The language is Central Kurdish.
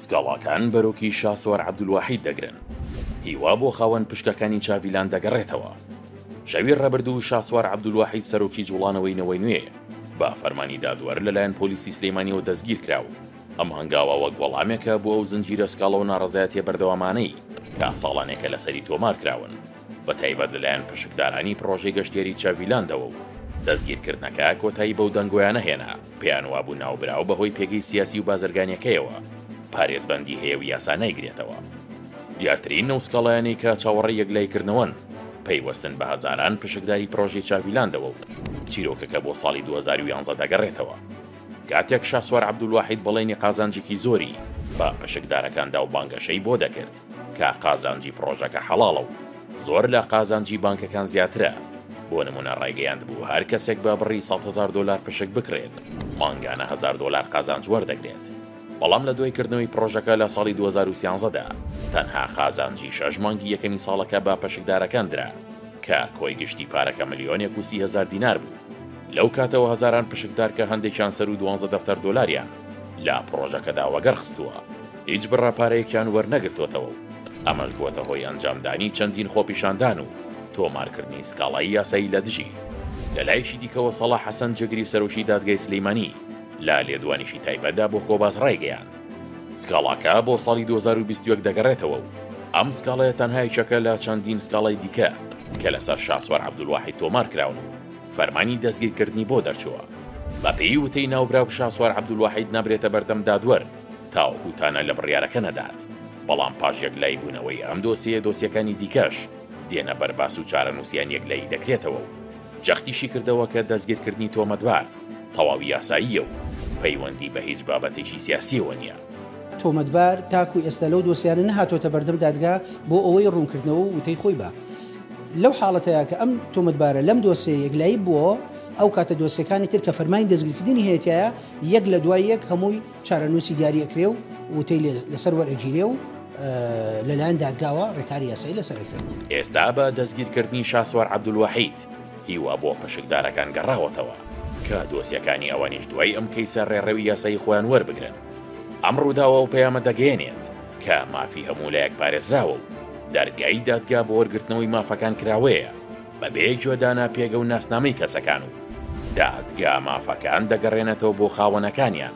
سکاڵاکان بەرۆکی شاسوار عەبدولواحید دەگرن. هیوا بۆ خاوەن پشکەکانی چاڤیلان دەگەڕێتەوە. شەوی ڕەبردوو شاسوار عەبدولواحید سەرۆکی جوڵانەوەی نەوەی نوێ بە فەرمانی دادوەر لەلایەن پۆلیسی سلێمانیەوە دەستگیر کراو. ئەم هەنگاوە وەک وەڵامێکە بۆ ئەو زنجیرە سکاڵە و ناڕەزایەتیە بەردەوامانەی کە ساڵانێکە لەسەری تۆمار کراون بە تایبەت لەلایەن پشکدارانی پرۆژەی گەشتیاری چاڤیلاندەوە و دەستگیرکردنەکە کۆتایی بەو دەنگۆیانە هێنا. پێیان وابوو ناوبراو بەهۆی پێگەی سیاسی و بازرگانیەکەیەوە پارێزبەندی هەیە و یاسا نایگرێتەوە. دیارترین نەو سکاڵایانەی کە چاوەڕێی یەکلایکردنەوەن پەیوەستن بە هەزاران پشکداری پرۆژەی چاڤیلاندەوە و چیرۆکەکە بۆ ساڵی 2011 دەگەڕێتەوە. کاتێک شاسوار عەبدولواحید بەڵێنی قازانجێکی زۆری بە پشکدارەکاندا و بانگەشەی بۆ دەکرد کە قازانجی پرۆژەکە حەڵاڵە و زۆر لە قازانجی بانکەکان زیاترە. بۆ نمونە ڕایگەیاند بوو هەر کەسێک بە بڕی $100,000 پشک بکرێت مانگانە $1,000 قازانج وەردەگرێت. بەڵام لە دوایکردنەوەی پرۆژەکە لە ساڵی 2013دا تەنها قازانجی 6 مانگی یەکەمی ساڵەکە بە پشکدارەکان درا کە کۆی گشتی پارەکە $130,000 دینار بوو. لەو کاتەوە هەزاران پشکدار کە هەندێکیان سەر و $12,000 لە پرۆژەکەدا وەگەڕخستووە هیچ بڕاپارەیەکیان وەرنەگرتوتەوە. ئەمەش بووەتە هۆی ئەنجامدانی چەندین خۆپیشاندان و تۆمارکردنی سکاڵایی یاسایی لە دژی. لە لایشی دیکەوە سەڵاح حەسەن جگری سەرۆکی دادگای سلەیمانی لە لێدوانیشی تایبەتدا بۆ کۆباس ڕایگەیاند. سکاڵاکە بۆ ساڵی 2021 دەگەڕێتەوە و ئەم سکاڵەیە تەنها یەکێکە لە چەندین سکاڵای دیکە کە لەسەر شاسوار عەبدولواحید تۆمار کراون و فەرمانی دەستگیرکردنی بۆ دەرچووە. بە پێی وتەی ناوبراو شاسوار عەبدولواحید نابرێتە بەردەم دادوەر تاوەکوتانە لە بڕیارەکە نەدات. بەڵام پاش یەکلای بوونەوەی ئەم دۆسیەکانی دیکەش دێنە بەرباس و چارەنووسیان یەکلایی دەکرێتەوە و جەختیشی کردەوە کە دەستگیرکردنی تۆمەتبار تەواوی یاساییە و پەیوەندی بە هیچ بابەتێکی سیاسیەوە نییە. تۆمەتبار تاکو ئێستا لەو دۆسیانە نەهاتۆتە بەردەم دادگا بۆ ئەوەی ڕوونکردنەوە و وتەی خۆی بە لەو حاڵەتەیە کە ئەم تۆمەتبارە لەم دۆسیە یەکلایی بووە ئەو کاتە دۆسیەکانی تر کە فەرمانی دەستگیرکردنی هەیەتایە یەک لە دوای یەک هەمووی چارەنووسی دیاریەکرێ و وتەی لەسەر وەرئەگیرێ و لەلایەن دادگاوە ڕێکاری یاسایی لەسەرکرد. ئێستا بە دەستگیرکردنی شاسوار عەبدولواحید هیوا بۆ پشکدارەکان گەڕاوەتەوە کە دۆسیەکانی ئەوانیش دوای ئەم کەیسە ڕێڕەوی یاسایی خۆیان وەربگرن. ئەم ڕووداوە و پەیامە دەگەێنێت کە مافی هەموو لایەک پارێزراوە و دەرگای دادگا بۆ وەرگرتنەوەی مافەکان کراوەیە بەبێ جۆدانە پێگە و ناسنامەی کەسەکان و دادگا مافەکان دەگەڕێنێتەوە بۆ خاوەنەکانیان.